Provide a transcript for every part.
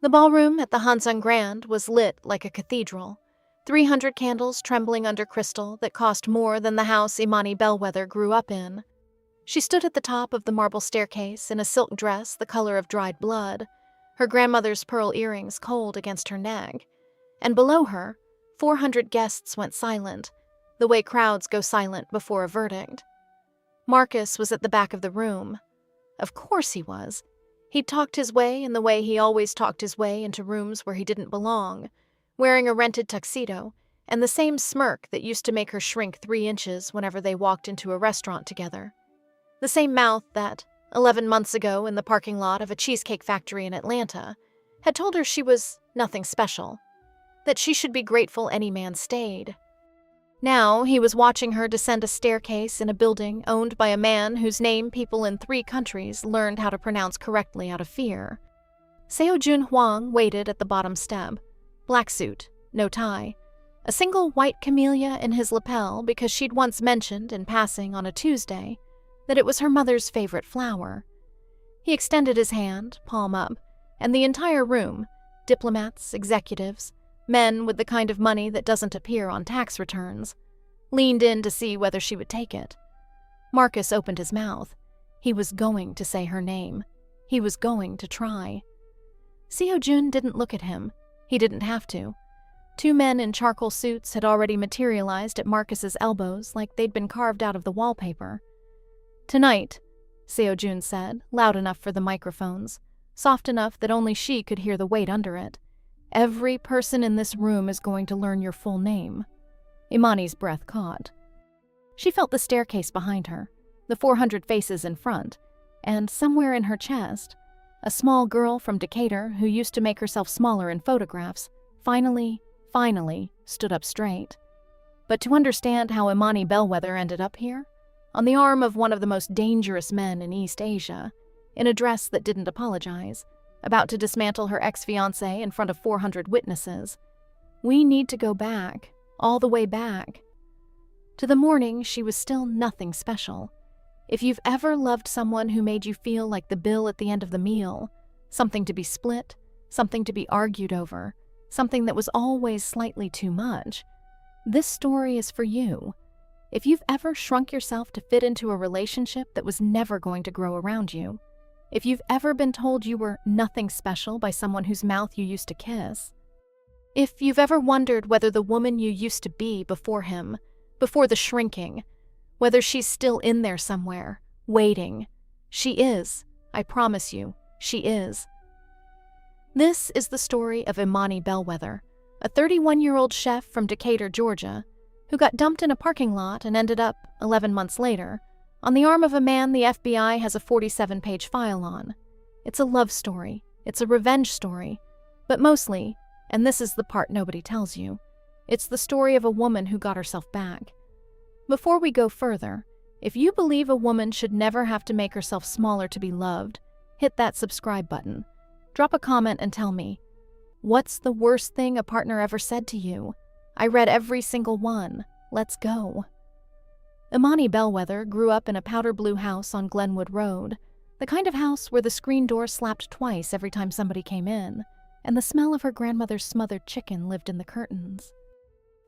The ballroom at the Hansung Grand was lit like a cathedral, 300 candles trembling under crystal that cost more than the house Imani Bellweather grew up in. She stood at the top of the marble staircase in a silk dress the color of dried blood, her grandmother's pearl earrings cold against her neck, and below her, 400 guests went silent, the way crowds go silent before a verdict. Marcus was at the back of the room. Of course he was. He'd talked his way in the way he always talked his way into rooms where he didn't belong, wearing a rented tuxedo and the same smirk that used to make her shrink 3 inches whenever they walked into a restaurant together. The same mouth that, 11 months ago in the parking lot of a cheesecake factory in Atlanta, had told her she was nothing special, that she should be grateful any man stayed. Now he was watching her descend a staircase in a building owned by a man whose name people in 3 countries learned how to pronounce correctly out of fear. Seo-jun Hwang waited at the bottom step, black suit, no tie, a single white camellia in his lapel because she'd once mentioned in passing on a Tuesday that it was her mother's favorite flower. He extended his hand, palm up, and the entire room, diplomats, executives, men with the kind of money that doesn't appear on tax returns, leaned in to see whether she would take it. Marcus opened his mouth. He was going to say her name. He was going to try. Seo-jun didn't look at him. He didn't have to. 2 men in charcoal suits had already materialized at Marcus's elbows like they'd been carved out of the wallpaper. "Tonight," Seo-jun said, loud enough for the microphones, soft enough that only she could hear the weight under it, "every person in this room is going to learn your full name." Imani's breath caught. She felt the staircase behind her, the 400 faces in front, and somewhere in her chest, a small girl from Decatur who used to make herself smaller in photographs, finally stood up straight. But to understand how Imani Bellweather ended up here, on the arm of one of the most dangerous men in East Asia, in a dress that didn't apologize, about to dismantle her ex-fiancé in front of 400 witnesses, we need to go back, all the way back. To the morning she was still nothing special. If you've ever loved someone who made you feel like the bill at the end of the meal, something to be split, something to be argued over, something that was always slightly too much, this story is for you. If you've ever shrunk yourself to fit into a relationship that was never going to grow around you, if you've ever been told you were nothing special by someone whose mouth you used to kiss, if you've ever wondered whether the woman you used to be before him, before the shrinking, whether she's still in there somewhere, waiting, she is, I promise you, she is. This is the story of Imani Bellweather, a 31-year-old chef from Decatur, Georgia, who got dumped in a parking lot and ended up, 11 months later, on the arm of a man the FBI has a 47-page file on. It's a love story, it's a revenge story, but mostly, and this is the part nobody tells you, it's the story of a woman who got herself back. Before we go further, if you believe a woman should never have to make herself smaller to be loved, hit that subscribe button. Drop a comment and tell me, what's the worst thing a partner ever said to you? I read every single one. Let's go. Imani Bellweather grew up in a powder blue house on Glenwood Road, the kind of house where the screen door slapped twice every time somebody came in, and the smell of her grandmother's smothered chicken lived in the curtains.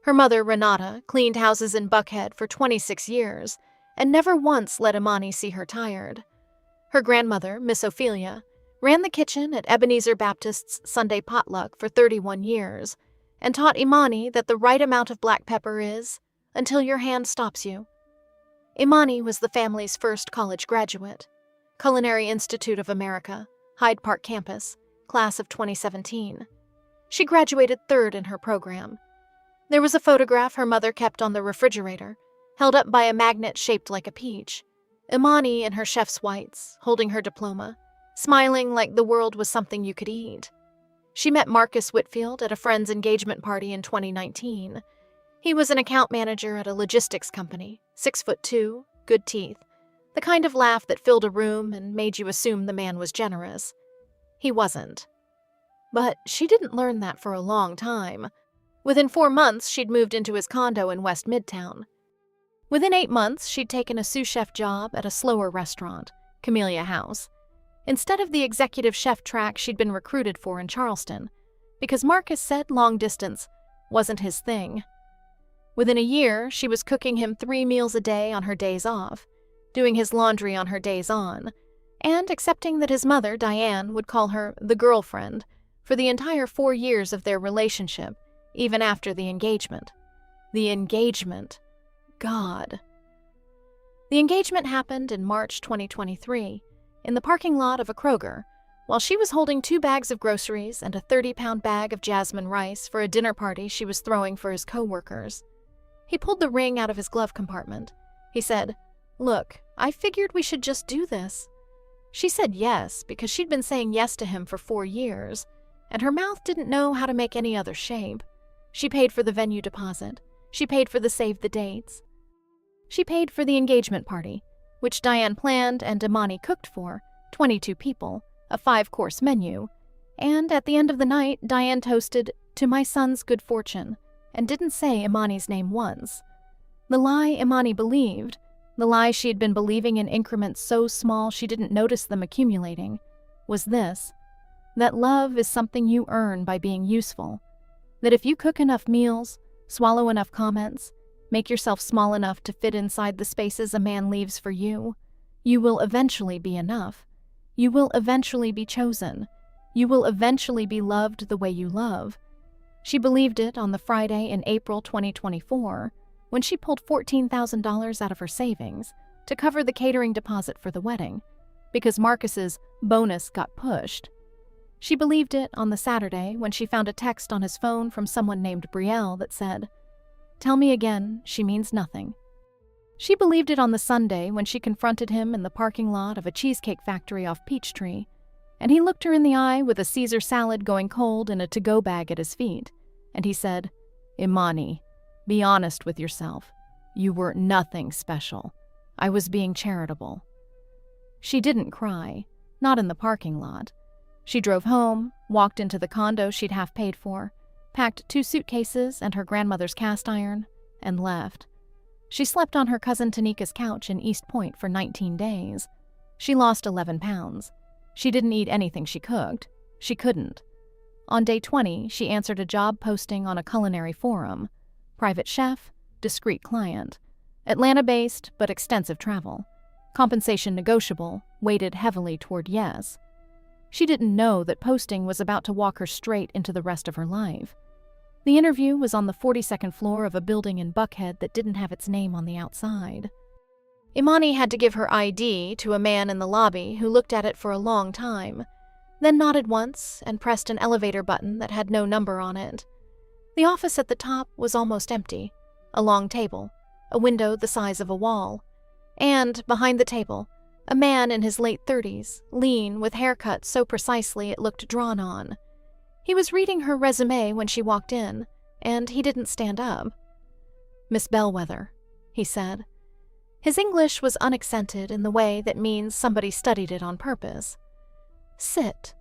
Her mother, Renata, cleaned houses in Buckhead for 26 years and never once let Imani see her tired. Her grandmother, Miss Ophelia, ran the kitchen at Ebenezer Baptist's Sunday potluck for 31 years and taught Imani that the right amount of black pepper is until your hand stops you. Imani was the family's first college graduate. Culinary Institute of America, Hyde Park campus, class of 2017. She graduated 3rd in her program. There was a photograph her mother kept on the refrigerator, held up by a magnet shaped like a peach. Imani in her chef's whites, holding her diploma, smiling like the world was something you could eat. She met Marcus Whitfield at a friend's engagement party in 2019. He was an account manager at a logistics company, 6'2", good teeth, the kind of laugh that filled a room and made you assume the man was generous. He wasn't. But she didn't learn that for a long time. Within 4 months, she'd moved into his condo in West Midtown. Within 8 months, she'd taken a sous chef job at a slower restaurant, Camellia House. instead of the executive chef track she'd been recruited for in Charleston, because Marcus said long distance wasn't his thing. Within a year, she was cooking him 3 meals a day on her days off, doing his laundry on her days on, and accepting that his mother, Diane, would call her the girlfriend for the entire 4 years of their relationship, even after the engagement. The engagement. God. The engagement happened in March 2023, in the parking lot of a Kroger, while she was holding 2 bags of groceries and a 30-pound bag of jasmine rice for a dinner party she was throwing for his co-workers. He pulled the ring out of his glove compartment. He said, "Look, I figured we should just do this." She said yes because she'd been saying yes to him for 4 years, and her mouth didn't know how to make any other shape. She paid for the venue deposit. She paid for the save the dates. She paid for the engagement party, which Diane planned and Imani cooked for, 22 people, a 5-course menu, and at the end of the night, Diane toasted, "To my son's good fortune," and didn't say Imani's name once. The lie Imani believed, the lie she had been believing in increments so small she didn't notice them accumulating, was this: that love is something you earn by being useful, that if you cook enough meals, swallow enough comments, make yourself small enough to fit inside the spaces a man leaves for you, you will eventually be enough. You will eventually be chosen. You will eventually be loved the way you love. She believed it on the Friday in April 2024, when she pulled $14,000 out of her savings to cover the catering deposit for the wedding, because Marcus's bonus got pushed. She believed it on the Saturday when she found a text on his phone from someone named Brielle that said, "Tell me again, she means nothing." She believed it on the Sunday when she confronted him in the parking lot of a cheesecake factory off Peachtree, and he looked her in the eye with a Caesar salad going cold in a to-go bag at his feet, and he said, "Imani, be honest with yourself. You were nothing special. I was being charitable." She didn't cry, not in the parking lot. She drove home, walked into the condo she'd half paid for, packed 2 suitcases and her grandmother's cast iron, and left. She slept on her cousin Tanika's couch in East Point for 19 days. She lost 11 pounds. She didn't eat anything she cooked. She couldn't. On day 20, she answered a job posting on a culinary forum. Private chef, discreet client. Atlanta-based, but extensive travel. Compensation negotiable, weighted heavily toward yes. She didn't know that posting was about to walk her straight into the rest of her life. The interview was on the 42nd floor of a building in Buckhead that didn't have its name on the outside. Imani had to give her ID to a man in the lobby who looked at it for a long time, then nodded once and pressed an elevator button that had no number on it. The office at the top was almost empty. A long table, a window the size of a wall, and, behind the table, a man in his late 30s, lean, with hair cut so precisely it looked drawn on. He was reading her resume when she walked in, and he didn't stand up. "Miss Bellweather," he said. His English was unaccented in the way that means somebody studied it on purpose. "Sit."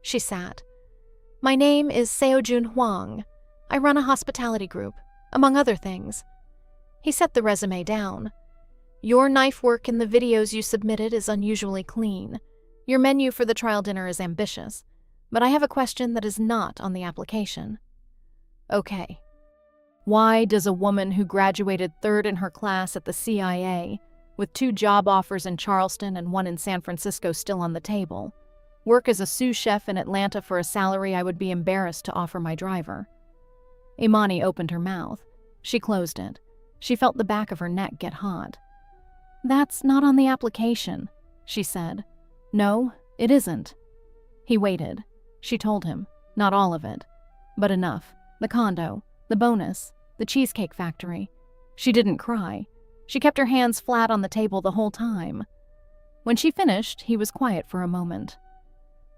She sat. "My name is Seo-jun Hwang. I run a hospitality group, among other things." He set the resume down. "Your knife work in the videos you submitted is unusually clean. Your menu for the trial dinner is ambitious, but I have a question that is not on the application." "Okay. Why does a woman who graduated 3rd in her class at the CIA, with 2 job offers in Charleston and 1 in San Francisco still on the table, work as a sous chef in Atlanta for a salary I would be embarrassed to offer my driver?" Imani opened her mouth. She closed it. She felt the back of her neck get hot. "That's not on the application," she said. "No, it isn't." He waited. She told him, not all of it, but enough. The condo, the bonus, the cheesecake factory. She didn't cry. She kept her hands flat on the table the whole time. When she finished, he was quiet for a moment.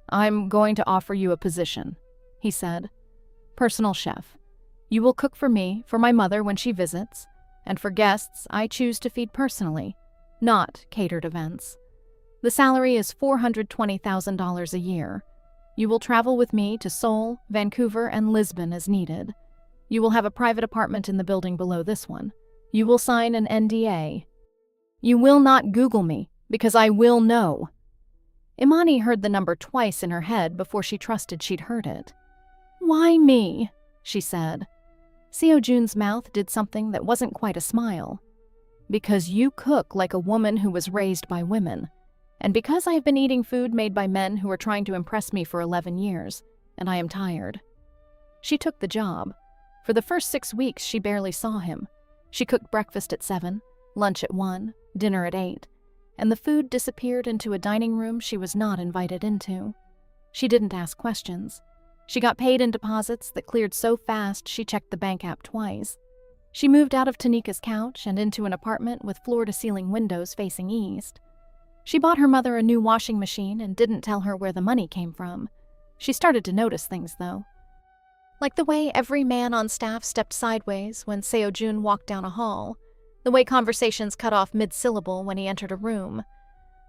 "I'm going to offer you a position," he said. "Personal chef. You will cook for me, for my mother when she visits, and for guests I choose to feed personally, not catered events. The salary is $420,000 a year. You will travel with me to Seoul, Vancouver, and Lisbon as needed. You will have a private apartment in the building below this one. You will sign an NDA. You will not Google me, because I will know." Imani heard the number twice in her head before she trusted she'd heard it. "Why me?" she said. Seo-jun's mouth did something that wasn't quite a smile. "Because you cook like a woman who was raised by women. And because I have been eating food made by men who are trying to impress me for 11 years, and I am tired." She took the job. For the first 6 weeks, she barely saw him. She cooked breakfast at 7, lunch at 1, dinner at 8, and the food disappeared into a dining room she was not invited into. She didn't ask questions. She got paid in deposits that cleared so fast she checked the bank app twice. She moved out of Tanika's couch and into an apartment with floor-to-ceiling windows facing east. She bought her mother a new washing machine and didn't tell her where the money came from. She started to notice things, though. Like the way every man on staff stepped sideways when Seo-jun walked down a hall, the way conversations cut off mid-syllable when he entered a room,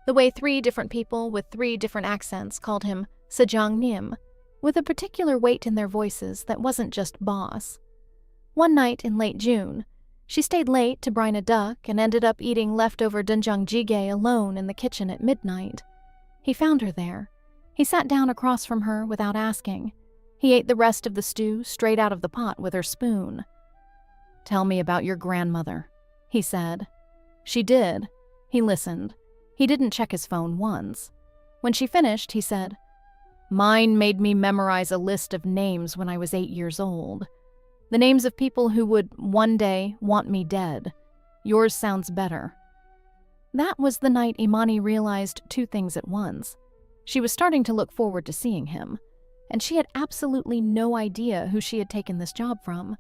the way 3 different people with 3 different accents called him Sejong-nim, with a particular weight in their voices that wasn't just boss. One night in late June, she stayed late to brine a duck and ended up eating leftover doenjang jjigae alone in the kitchen at midnight. He found her there. He sat down across from her without asking. He ate the rest of the stew straight out of the pot with her spoon. "Tell me about your grandmother," he said. She did. He listened. He didn't check his phone once. When she finished, he said, "Mine made me memorize a list of names when I was 8 years old. The names of people who would, one day, want me dead. Yours sounds better." That was the night Imani realized 2 things at once. She was starting to look forward to seeing him, and she had absolutely no idea who she had taken this job from.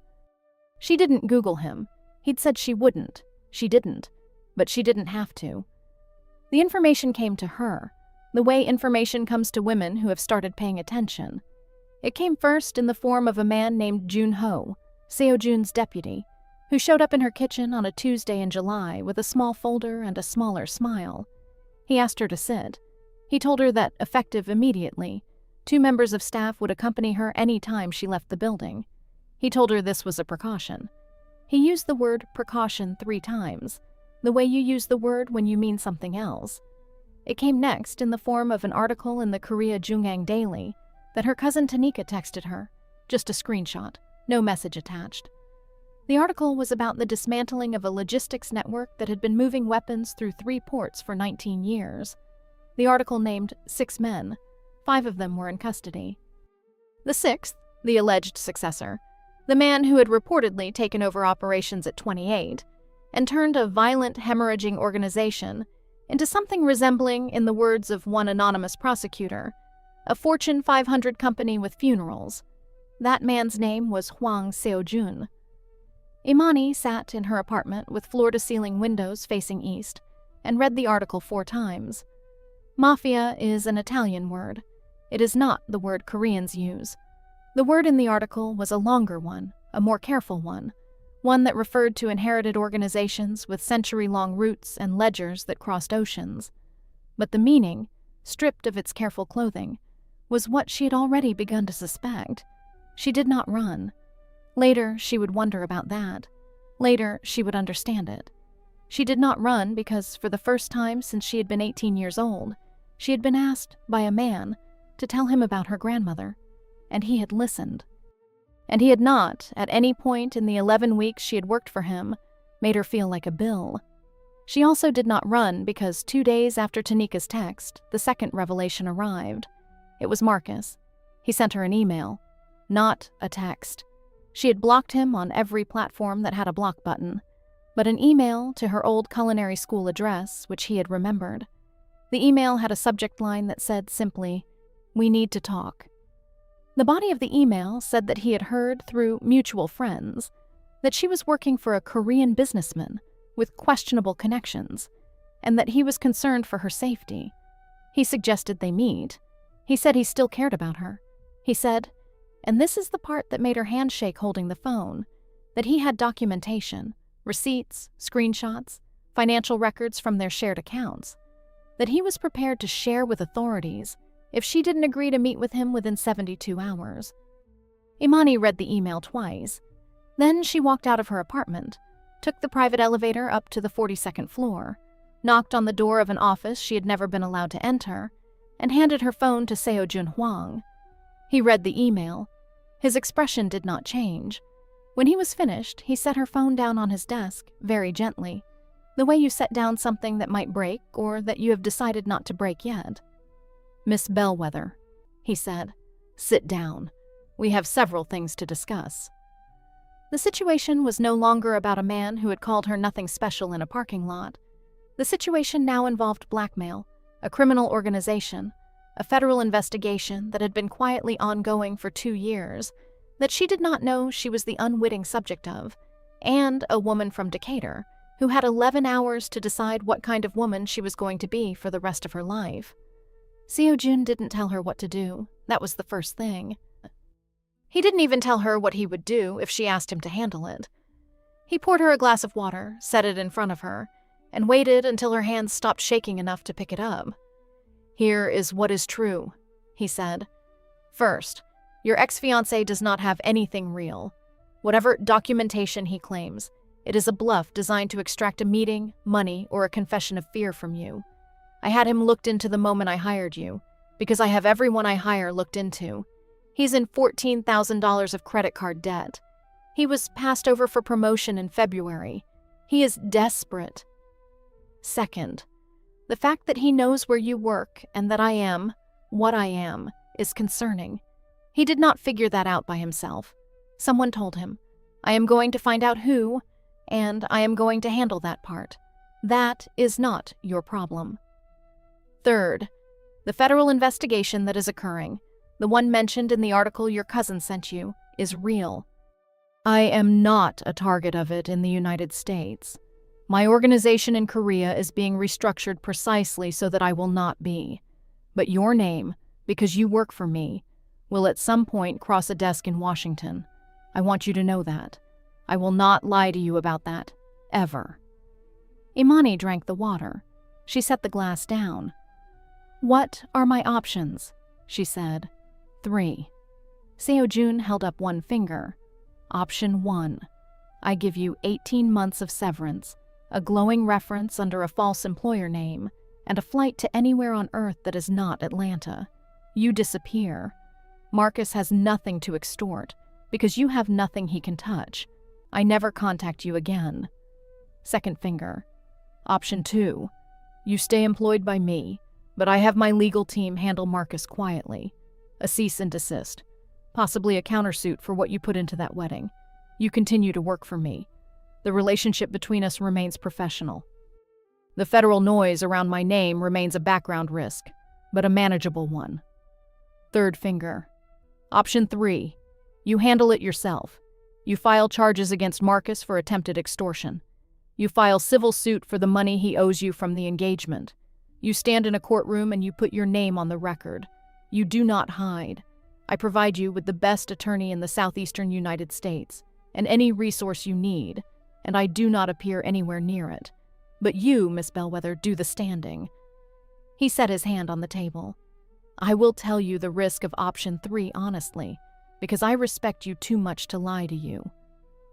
She didn't Google him. He'd said she wouldn't. She didn't. But she didn't have to. The information came to her, the way information comes to women who have started paying attention. It came first in the form of a man named Jun-ho, Seo-jun's deputy, who showed up in her kitchen on a Tuesday in July with a small folder and a smaller smile. He asked her to sit. He told her that, effective immediately, 2 members of staff would accompany her any time she left the building. He told her this was a precaution. He used the word precaution 3 times, the way you use the word when you mean something else. It came next in the form of an article in the Korea Jungang Daily that her cousin Tanika texted her, just a screenshot, no message attached. The article was about the dismantling of a logistics network that had been moving weapons through 3 ports for 19 years. The article named 6 men. 5 of them were in custody. The 6th, the alleged successor, the man who had reportedly taken over operations at 28 and turned a violent hemorrhaging organization into something resembling, in the words of one anonymous prosecutor, a Fortune 500 company with funerals. That man's name was Hwang Seo-jun. Imani sat in her apartment with floor-to-ceiling windows facing east and read the article 4 times. Mafia is an Italian word. It is not the word Koreans use. The word in the article was a longer one, a more careful one that referred to inherited organizations with century-long roots and ledgers that crossed oceans. But the meaning, stripped of its careful clothing, was what she had already begun to suspect. She did not run. Later, she would wonder about that. Later, she would understand it. She did not run because, for the first time since she had been 18 years old, she had been asked, by a man, to tell him about her grandmother, and he had listened. And he had not, at any point in the 11 weeks she had worked for him, made her feel like a bill. She also did not run because 2 days after Tanika's text, the second revelation arrived. It was Marcus. He sent her an email, not a text. She had blocked him on every platform that had a block button, but an email to her old culinary school address, which he had remembered. The email had a subject line that said simply, "We need to talk." The body of the email said that he had heard through mutual friends that she was working for a Korean businessman with questionable connections, and that he was concerned for her safety. He suggested they meet. He said he still cared about her. He said, and this is the part that made her hand shake holding the phone, that he had documentation, receipts, screenshots, financial records from their shared accounts, that he was prepared to share with authorities if she didn't agree to meet with him within 72 hours. Imani read the email twice. Then she walked out of her apartment, took the private elevator up to the 42nd floor, knocked on the door of an office she had never been allowed to enter, and handed her phone to Seo-jun Hwang. He read the email. His expression did not change. When he was finished, he set her phone down on his desk, very gently, the way you set down something that might break or that you have decided not to break yet. "Miss Bellweather," he said, "sit down. We have several things to discuss." The situation was no longer about a man who had called her nothing special in a parking lot. The situation now involved blackmail, a criminal organization, a federal investigation that had been quietly ongoing for 2 years, that she did not know she was the unwitting subject of, and a woman from Decatur who had 11 hours to decide what kind of woman she was going to be for the rest of her life. Seo-jun didn't tell her what to do. That was the first thing. He didn't even tell her what he would do if she asked him to handle it. He poured her a glass of water, set it in front of her, and waited until her hands stopped shaking enough to pick it up. "Here is what is true," he said. "First, your ex-fiancé does not have anything real. Whatever documentation he claims, it is a bluff designed to extract a meeting, money, or a confession of fear from you. I had him looked into the moment I hired you, because I have everyone I hire looked into. He's in $14,000 of credit card debt. He was passed over for promotion in February. He is desperate. Second, the fact that he knows where you work and that I am what I am is concerning. He did not figure that out by himself. Someone told him. I am going to find out who, and I am going to handle that part. That is not your problem. Third, the federal investigation that is occurring, the one mentioned in the article your cousin sent you, is real. I am not a target of it in the United States. My organization in Korea is being restructured precisely so that I will not be. But your name, because you work for me, will at some point cross a desk in Washington. I want you to know that. I will not lie to you about that, ever." Imani drank the water. She set the glass down. "What are my options?" she said. 3. Seo-jun held up one finger. Option 1. I give you 18 months of severance, a glowing reference under a false employer name, and a flight to anywhere on Earth that is not Atlanta. You disappear. Marcus has nothing to extort, because you have nothing he can touch. I never contact you again. Second finger. Option 2. You stay employed by me, but I have my legal team handle Marcus quietly. A cease and desist. Possibly a countersuit for what you put into that wedding. You continue to work for me. The relationship between us remains professional. The federal noise around my name remains a background risk, but a manageable one. Third finger. Option 3. You handle it yourself. You file charges against Marcus for attempted extortion. You file civil suit for the money he owes you from the engagement. You stand in a courtroom and you put your name on the record. You do not hide. I provide you with the best attorney in the southeastern United States, and any resource you need, and I do not appear anywhere near it. But you, Miss Bellweather, do the standing. He set his hand on the table. I will tell you the risk of option 3 honestly, because I respect you too much to lie to you.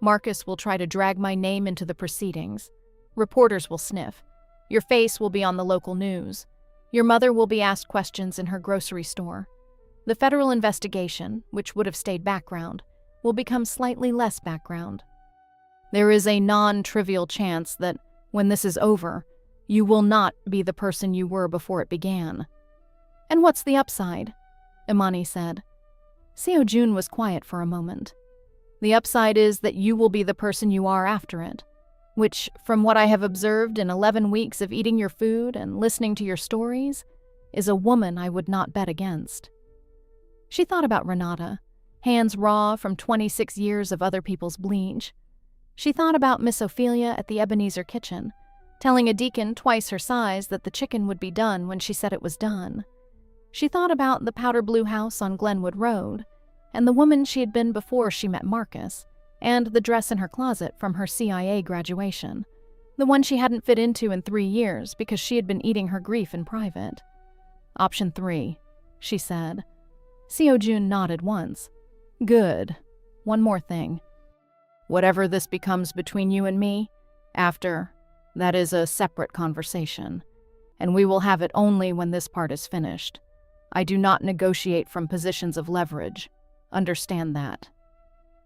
Marcus will try to drag my name into the proceedings. Reporters will sniff. Your face will be on the local news. Your mother will be asked questions in her grocery store. The federal investigation, which would have stayed background, will become slightly less background. There is a non-trivial chance that, when this is over, you will not be the person you were before it began. And what's the upside? Imani said. Seo-jun was quiet for a moment. The upside is that you will be the person you are after it, which, from what I have observed in 11 weeks of eating your food and listening to your stories, is a woman I would not bet against. She thought about Renata, hands raw from 26 years of other people's bleach. She thought about Miss Ophelia at the Ebenezer kitchen, telling a deacon twice her size that the chicken would be done when she said it was done. She thought about the powder blue house on Glenwood Road, and the woman she had been before she met Marcus, and the dress in her closet from her CIA graduation, the one she hadn't fit into in 3 years because she had been eating her grief in private. Option 3, she said. Seo-jun nodded once. Good. One more thing. Whatever this becomes between you and me, after, that is a separate conversation, and we will have it only when this part is finished. I do not negotiate from positions of leverage. Understand that."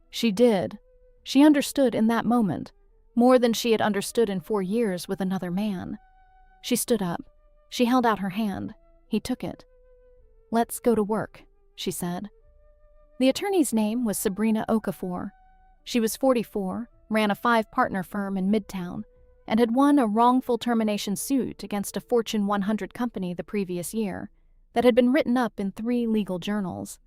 She did. She understood in that moment, more than she had understood in 4 years with another man. She stood up. She held out her hand. He took it. "Let's go to work," she said. The attorney's name was Sabrina Okafor. She was 44, ran a 5-partner firm in Midtown, and had won a wrongful termination suit against a Fortune 100 company the previous year that had been written up in 3 legal journals.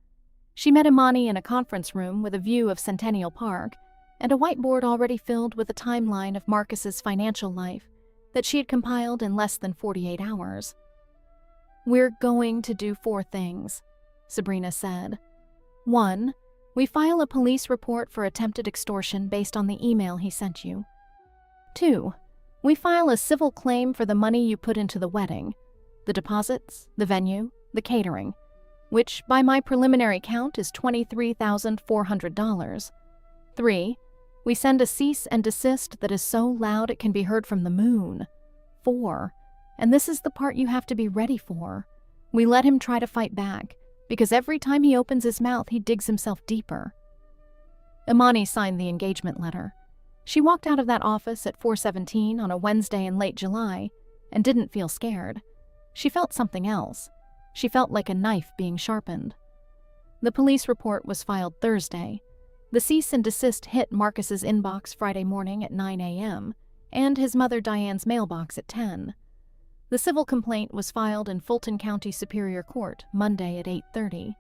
She met Imani in a conference room with a view of Centennial Park and a whiteboard already filled with a timeline of Marcus's financial life that she had compiled in less than 48 hours. "We're going to do 4 things," Sabrina said. 1. We file a police report for attempted extortion based on the email he sent you. 2. We file a civil claim for the money you put into the wedding, the deposits, the venue, the catering, which by my preliminary count is $23,400. 3. We send a cease and desist that is so loud it can be heard from the moon. 4. And this is the part you have to be ready for. We let him try to fight back, because every time he opens his mouth, he digs himself deeper. Imani signed the engagement letter. She walked out of that office at 4:17 on a Wednesday in late July and didn't feel scared. She felt something else. She felt like a knife being sharpened. The police report was filed Thursday. The cease and desist hit Marcus's inbox Friday morning at 9 a.m. and his mother Diane's mailbox at 10. The civil complaint was filed in Fulton County Superior Court Monday at 8:30.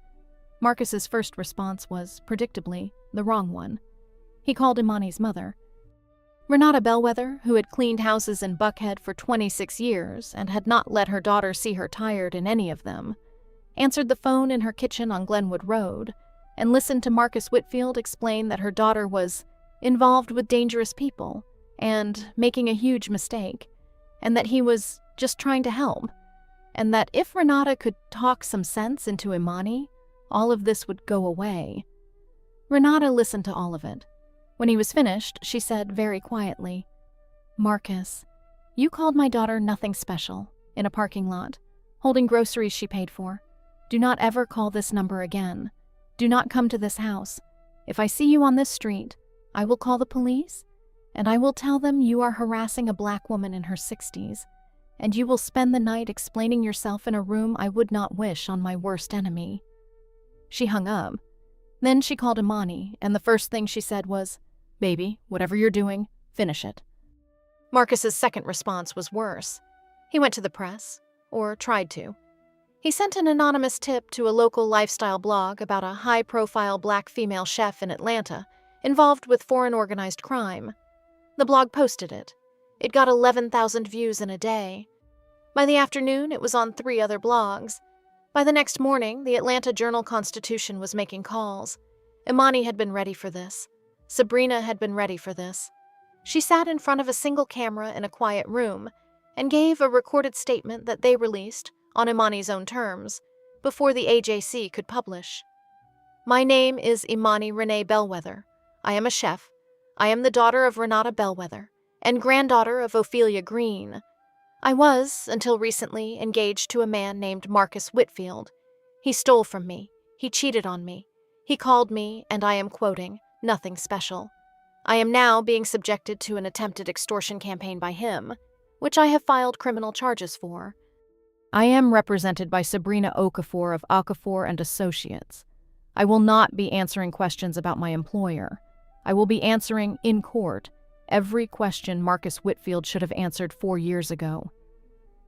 Marcus's first response was, predictably, the wrong one. He called Imani's mother. Renata Bellweather, who had cleaned houses in Buckhead for 26 years and had not let her daughter see her tired in any of them, answered the phone in her kitchen on Glenwood Road and listened to Marcus Whitfield explain that her daughter was involved with dangerous people and making a huge mistake, and that he was just trying to help, and that if Renata could talk some sense into Imani, all of this would go away. Renata listened to all of it. When he was finished, she said very quietly, "Marcus, you called my daughter nothing special in a parking lot, holding groceries she paid for. Do not ever call this number again. Do not come to this house. If I see you on this street, I will call the police, and I will tell them you are harassing a black woman in her 60s, and you will spend the night explaining yourself in a room I would not wish on my worst enemy." She hung up. Then she called Imani, and the first thing she said was, "Baby, whatever you're doing, finish it." Marcus's second response was worse. He went to the press, or tried to. He sent an anonymous tip to a local lifestyle blog about a high-profile black female chef in Atlanta involved with foreign organized crime. The blog posted it. It got 11,000 views in a day. By the afternoon, it was on 3 other blogs. By the next morning, the Atlanta Journal-Constitution was making calls. Imani had been ready for this. Sabrina had been ready for this. She sat in front of a single camera in a quiet room and gave a recorded statement that they released, on Imani's own terms, before the AJC could publish. "My name is Imani Renee Bellweather. I am a chef. I am the daughter of Renata Bellweather and granddaughter of Ophelia Green. I was, until recently, engaged to a man named Marcus Whitfield. He stole from me. He cheated on me. He called me, and I am quoting, nothing special. I am now being subjected to an attempted extortion campaign by him, which I have filed criminal charges for. I am represented by Sabrina Okafor of Okafor and Associates. I will not be answering questions about my employer. I will be answering, in court, every question Marcus Whitfield should have answered 4 years ago."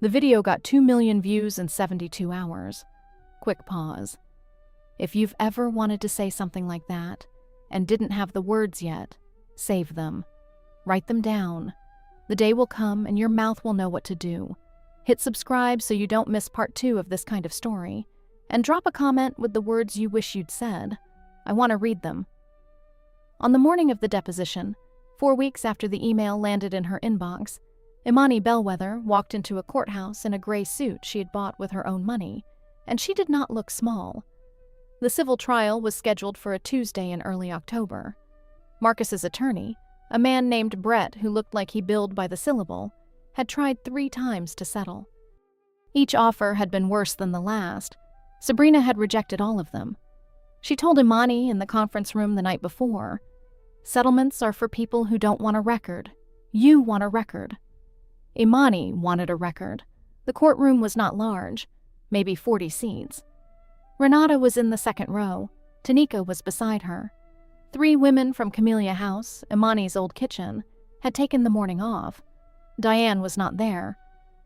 The video got 2 million views in 72 hours. Quick pause. If you've ever wanted to say something like that and didn't have the words yet, save them. Write them down. The day will come and your mouth will know what to do. Hit subscribe so you don't miss part 2 of this kind of story, and drop a comment with the words you wish you'd said. I want to read them. On the morning of the deposition, 4 weeks after the email landed in her inbox, Imani Bellweather walked into a courthouse in a gray suit she had bought with her own money, and she did not look small. The civil trial was scheduled for a Tuesday in early October. Marcus's attorney, a man named Brett who looked like he billed by the syllable, had tried 3 times to settle. Each offer had been worse than the last, Sabrina had rejected all of them. She told Imani in the conference room the night before, "Settlements are for people who don't want a record. You want a record." Imani wanted a record. The courtroom was not large, maybe 40 seats. Renata was in the second row. Tanika was beside her. 3 women from Camellia House, Imani's old kitchen, had taken the morning off. Diane was not there.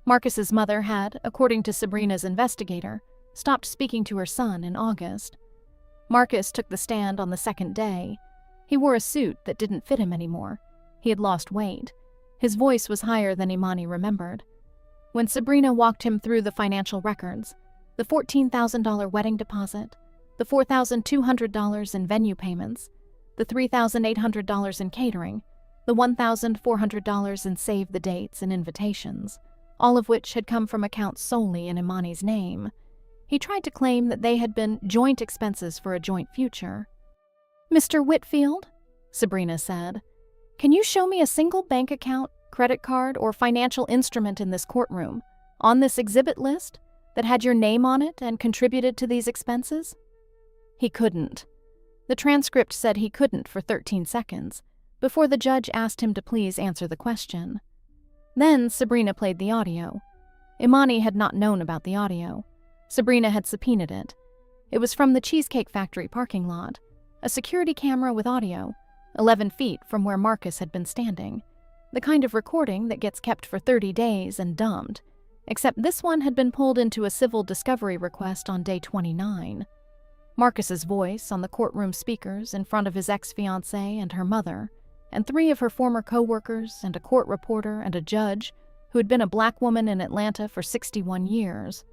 Marcus's mother had, according to Sabrina's investigator, stopped speaking to her son in August. Marcus took the stand on the second day. He wore a suit that didn't fit him anymore. He had lost weight. His voice was higher than Imani remembered. When Sabrina walked him through the financial records, the $14,000 wedding deposit, the $4,200 in venue payments, the $3,800 in catering, the $1,400 in save the dates and invitations, all of which had come from accounts solely in Imani's name, he tried to claim that they had been joint expenses for a joint future. "Mr. Whitfield," Sabrina said, "can you show me a single bank account, credit card, or financial instrument in this courtroom, on this exhibit list, that had your name on it and contributed to these expenses?" He couldn't. The transcript said he couldn't for 13 seconds, before the judge asked him to please answer the question. Then Sabrina played the audio. Imani had not known about the audio. Sabrina had subpoenaed it. It was from the Cheesecake Factory parking lot, a security camera with audio, 11 feet from where Marcus had been standing, the kind of recording that gets kept for 30 days and dumped, except this one had been pulled into a civil discovery request on day 29. Marcus's voice on the courtroom speakers in front of his ex-fiancée and her mother, and 3 of her former co-workers and a court reporter and a judge who had been a black woman in Atlanta for 61 years.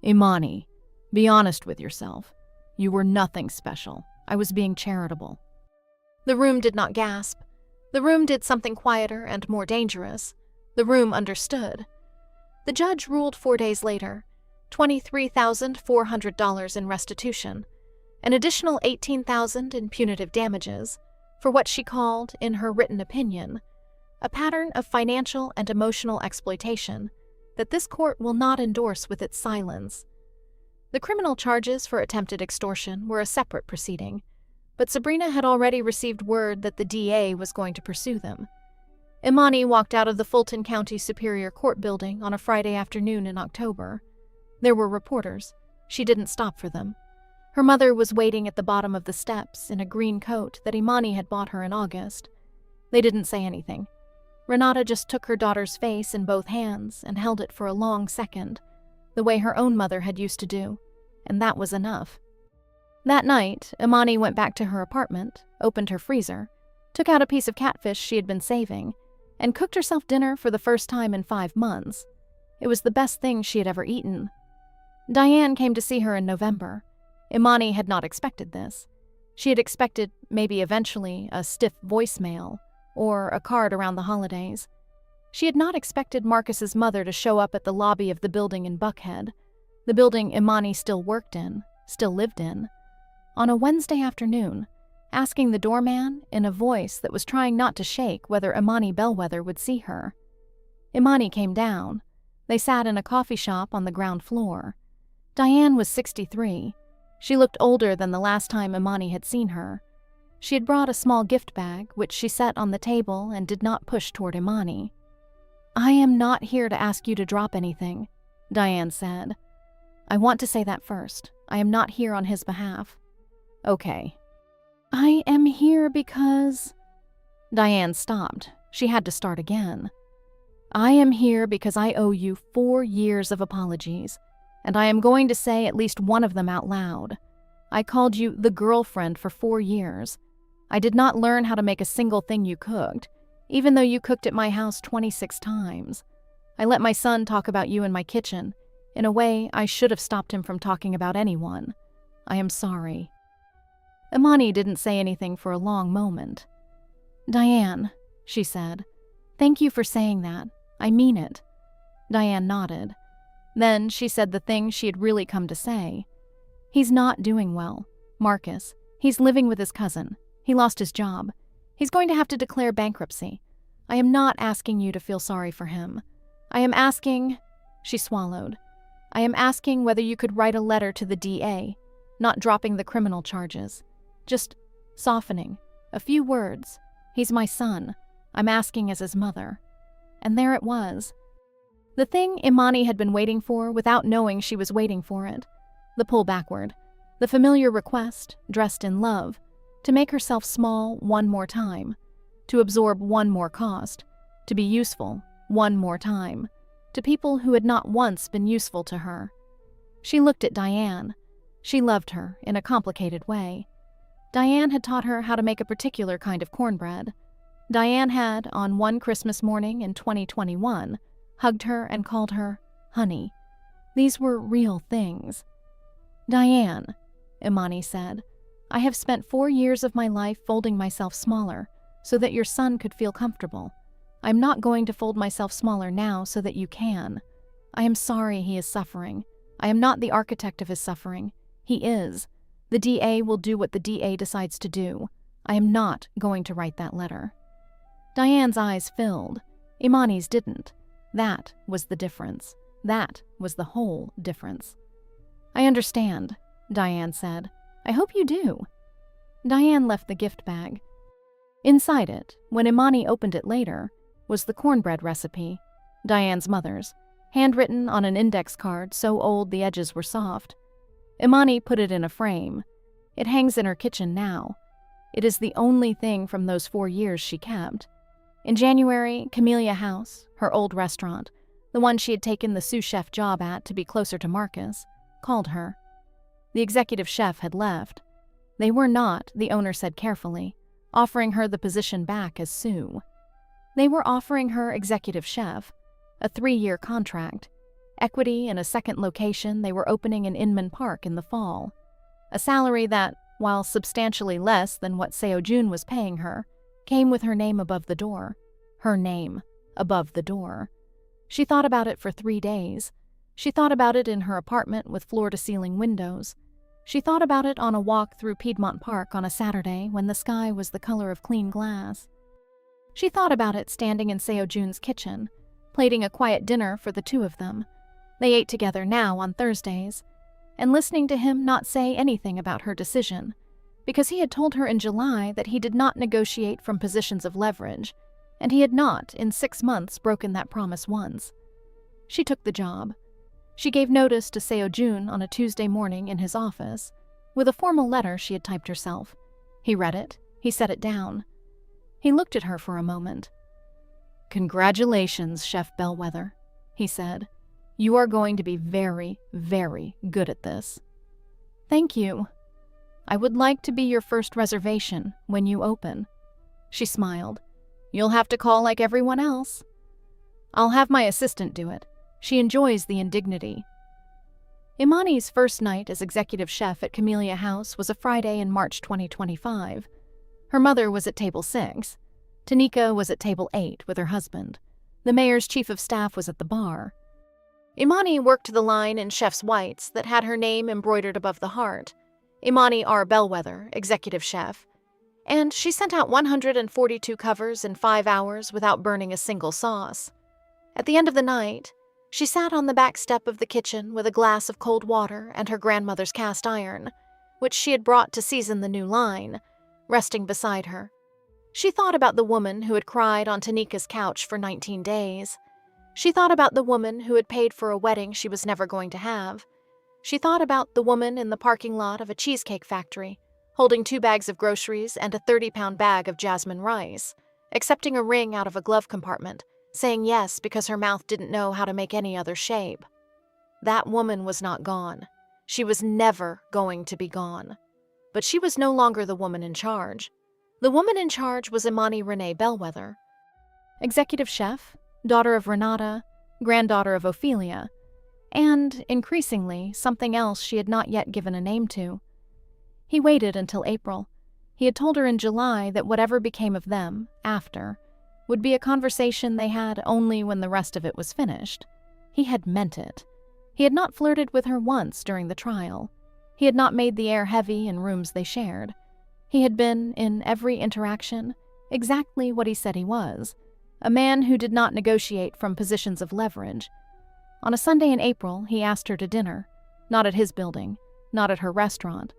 "Imani, be honest with yourself. You were nothing special. I was being charitable." The room did not gasp. The room did something quieter and more dangerous. The room understood. The judge ruled 4 days later, $23,400 in restitution, an additional $18,000 in punitive damages, for what she called, in her written opinion, a pattern of financial and emotional exploitation that this court will not endorse with its silence. The criminal charges for attempted extortion were a separate proceeding, but Sabrina had already received word that the DA was going to pursue them. Imani walked out of the Fulton County Superior Court building on a Friday afternoon in October. There were reporters. She didn't stop for them. Her mother was waiting at the bottom of the steps in a green coat that Imani had bought her in August. They didn't say anything. Renata just took her daughter's face in both hands and held it for a long second, the way her own mother had used to do, and that was enough. That night, Imani went back to her apartment, opened her freezer, took out a piece of catfish she had been saving, and cooked herself dinner for the first time in 5 months. It was the best thing she had ever eaten. Diane came to see her in November. Imani had not expected this. She had expected, maybe eventually, a stiff voicemail or a card around the holidays. She had not expected Marcus's mother to show up at the lobby of the building in Buckhead, the building Imani still worked in, still lived in, on a Wednesday afternoon, asking the doorman, in a voice that was trying not to shake, whether Imani Bellweather would see her. Imani came down. They sat in a coffee shop on the ground floor. Diane was 63. She looked older than the last time Imani had seen her. She had brought a small gift bag, which she set on the table and did not push toward Imani. "I am not here to ask you to drop anything," Diane said. "I want to say that first. I am not here on his behalf." "Okay." "I am here because—" Diane stopped. She had to start again. "I am here because I owe you 4 years of apologies, and I am going to say at least one of them out loud. I called you the girlfriend for 4 years. I did not learn how to make a single thing you cooked, even though you cooked at my house 26 times. I let my son talk about you in my kitchen, in a way I should have stopped him from talking about anyone. I am sorry." Imani didn't say anything for a long moment. "Diane," she said, "thank you for saying that. I mean it." Diane nodded. Then she said the thing she had really come to say. "He's not doing well. Marcus. He's living with his cousin. He lost his job. He's going to have to declare bankruptcy. I am not asking you to feel sorry for him. I am asking—" she swallowed. I am asking whether you could write a letter to the DA, not dropping the criminal charges. Just softening. A few words. He's my son. I'm asking as his mother." And there it was. The thing Imani had been waiting for without knowing she was waiting for it. The pull backward. The familiar request, dressed in love, to make herself small one more time, to absorb one more cost, to be useful one more time, to people who had not once been useful to her. She looked at Diane. She loved her in a complicated way. Diane had taught her how to make a particular kind of cornbread. Diane had, on one Christmas morning in 2021, hugged her and called her honey. These were real things. "Diane," Imani said, "I have spent 4 years of my life folding myself smaller so that your son could feel comfortable. I'm not going to fold myself smaller now so that you can. I am sorry he is suffering. I am not the architect of his suffering. He is. The DA will do what the DA decides to do. I am not going to write that letter." Diane's eyes filled. Imani's didn't. That was the difference. That was the whole difference. "I understand," Diane said. "I hope you do." Diane left the gift bag. Inside it, when Imani opened it later, was the cornbread recipe, Diane's mother's, handwritten on an index card so old the edges were soft. Imani put it in a frame. It hangs in her kitchen now. It is the only thing from those 4 years she kept. In January, Camellia House, her old restaurant, the one she had taken the sous chef job at to be closer to Marcus, called her. The executive chef had left. They were not, the owner said carefully, offering her the position back as Sue. They were offering her executive chef, a 3-year contract, equity in a second location they were opening in Inman Park in the fall, a salary that, while substantially less than what Seo-jun was paying her, came with her name above the door. Her name above the door. She thought about it for 3 days. She thought about it in her apartment with floor-to-ceiling windows. She thought about it on a walk through Piedmont Park on a Saturday when the sky was the color of clean glass. She thought about it standing in Seo-jun's kitchen, plating a quiet dinner for the 2 of them. They ate together now on Thursdays, and listening to him not say anything about her decision, because he had told her in July that he did not negotiate from positions of leverage, and he had not, in 6 months, broken that promise once. She took the job. She gave notice to Seo-jun on a Tuesday morning in his office, with a formal letter she had typed herself. He read it. He set it down. He looked at her for a moment. "Congratulations, Chef Bellweather," he said. "You are going to be very, very good at this." "Thank you. I would like to be your first reservation when you open." She smiled. "You'll have to call like everyone else." "I'll have my assistant do it. She enjoys the indignity." Imani's first night as executive chef at Camellia House was a Friday in March 2025. Her mother was at table 6. Tanika was at table 8 with her husband. The mayor's chief of staff was at the bar. Imani worked the line in chef's whites that had her name embroidered above the heart, Imani R. Bellweather, executive chef, and she sent out 142 covers in 5 hours without burning a single sauce. At the end of the night, she sat on the back step of the kitchen with a glass of cold water and her grandmother's cast iron, which she had brought to season the new line, resting beside her. She thought about the woman who had cried on Tanika's couch for 19 days. She thought about the woman who had paid for a wedding she was never going to have. She thought about the woman in the parking lot of a cheesecake factory, holding 2 bags of groceries and a 30-pound bag of jasmine rice, accepting a ring out of a glove compartment, saying yes because her mouth didn't know how to make any other shape. That woman was not gone. She was never going to be gone. But she was no longer the woman in charge. The woman in charge was Imani Renee Bellweather. Executive chef, daughter of Renata, granddaughter of Ophelia, and, increasingly, something else she had not yet given a name to. He waited until April. He had told her in July that whatever became of them, after, would be a conversation they had only when the rest of it was finished. He had meant it. He had not flirted with her once during the trial. He had not made the air heavy in rooms they shared. He had been, in every interaction, exactly what he said he was, a man who did not negotiate from positions of leverage. On a Sunday in April, he asked her to dinner, not at his building, not at her restaurant,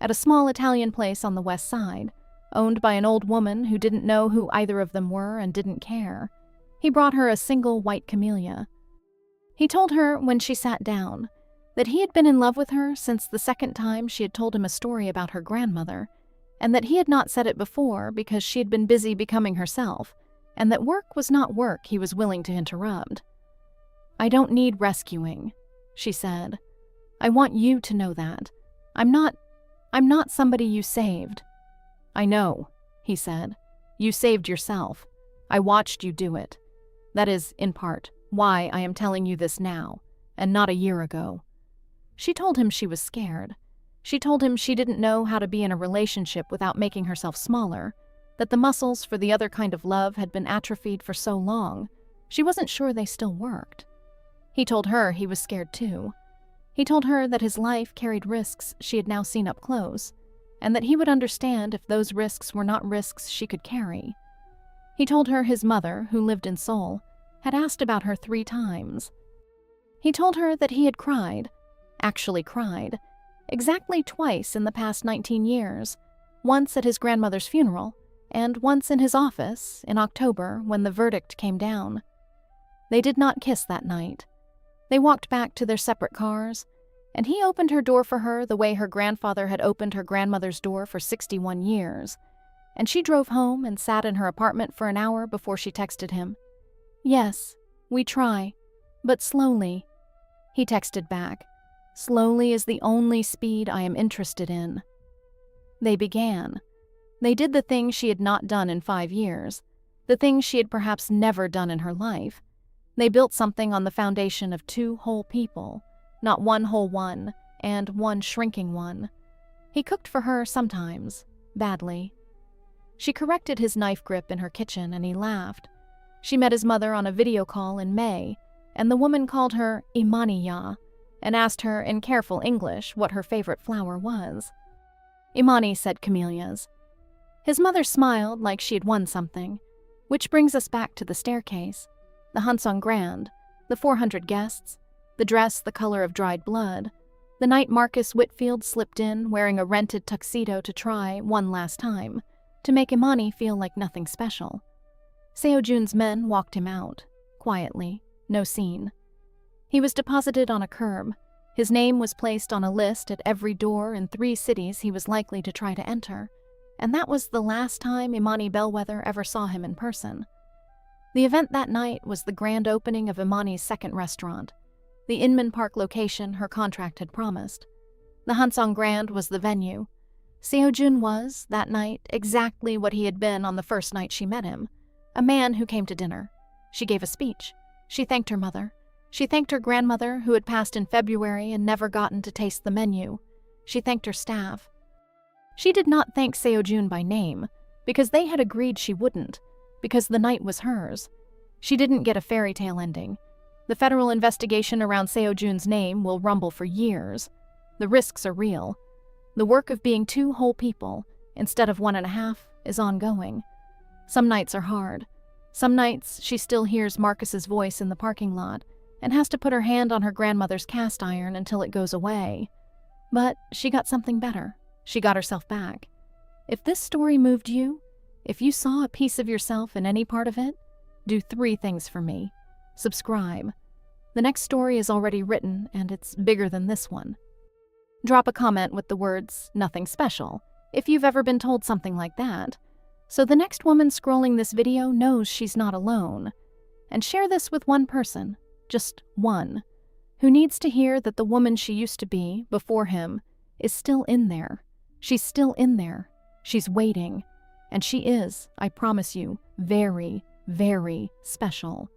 at a small Italian place on the west side, owned by an old woman who didn't know who either of them were and didn't care. He brought her a single white camellia. He told her when she sat down that he had been in love with her since the second time she had told him a story about her grandmother, and that he had not said it before because she had been busy becoming herself, and that work was not work he was willing to interrupt. "I don't need rescuing," she said. "I want you to know that. I'm not somebody you saved." "I know," he said. "You saved yourself. I watched you do it. That is, in part, why I am telling you this now, and not a year ago." She told him she was scared. She told him she didn't know how to be in a relationship without making herself smaller, that the muscles for the other kind of love had been atrophied for so long, she wasn't sure they still worked. He told her he was scared too. He told her that his life carried risks she had now seen up close, and that he would understand if those risks were not risks she could carry. He told her his mother, who lived in Seoul, had asked about her 3 times. He told her that he had cried, actually cried, exactly twice in the past 19 years, once at his grandmother's funeral, and once in his office in October when the verdict came down. They did not kiss that night. They walked back to their separate cars, and he opened her door for her the way her grandfather had opened her grandmother's door for 61 years, and she drove home and sat in her apartment for an hour before she texted him. "Yes, we try, but slowly." He texted back, "Slowly is the only speed I am interested in." They began. They did the thing she had not done in 5 years, the thing she had perhaps never done in her life. They built something on the foundation of 2 whole people, not one whole one and one shrinking one. He cooked for her sometimes, badly. She corrected his knife grip in her kitchen and he laughed. She met his mother on a video call in May, and the woman called her Imani and asked her in careful English what her favorite flower was. Imani said camellias. His mother smiled like she had won something, which brings us back to the staircase, the Hansong Grand, the 400 guests, the dress the color of dried blood, the night Marcus Whitfield slipped in wearing a rented tuxedo to try one last time, to make Imani feel like nothing special. Seo-jun's men walked him out, quietly, no scene. He was deposited on a curb. His name was placed on a list at every door in 3 cities he was likely to try to enter, and that was the last time Imani Bellweather ever saw him in person. The event that night was the grand opening of Imani's second restaurant, the Inman Park location her contract had promised. The Hansong Grand was the venue. Seo-jun was, that night, exactly what he had been on the first night she met him, a man who came to dinner. She gave a speech. She thanked her mother. She thanked her grandmother, who had passed in February and never gotten to taste the menu. She thanked her staff. She did not thank Seo-jun by name, because they had agreed she wouldn't, because the night was hers. She didn't get a fairy tale ending. The federal investigation around Seo-jun's name will rumble for years. The risks are real. The work of being 2 whole people, instead of 1.5, is ongoing. Some nights are hard. Some nights she still hears Marcus's voice in the parking lot and has to put her hand on her grandmother's cast iron until it goes away. But she got something better. She got herself back. If this story moved you, if you saw a piece of yourself in any part of it, do 3 things for me. Subscribe. The next story is already written, and it's bigger than this one. Drop a comment with the words, "Nothing special," if you've ever been told something like that, so the next woman scrolling this video knows she's not alone. And share this with one person, just one, who needs to hear that the woman she used to be, before him, is still in there. She's still in there. She's waiting. And she is, I promise you, very, very special.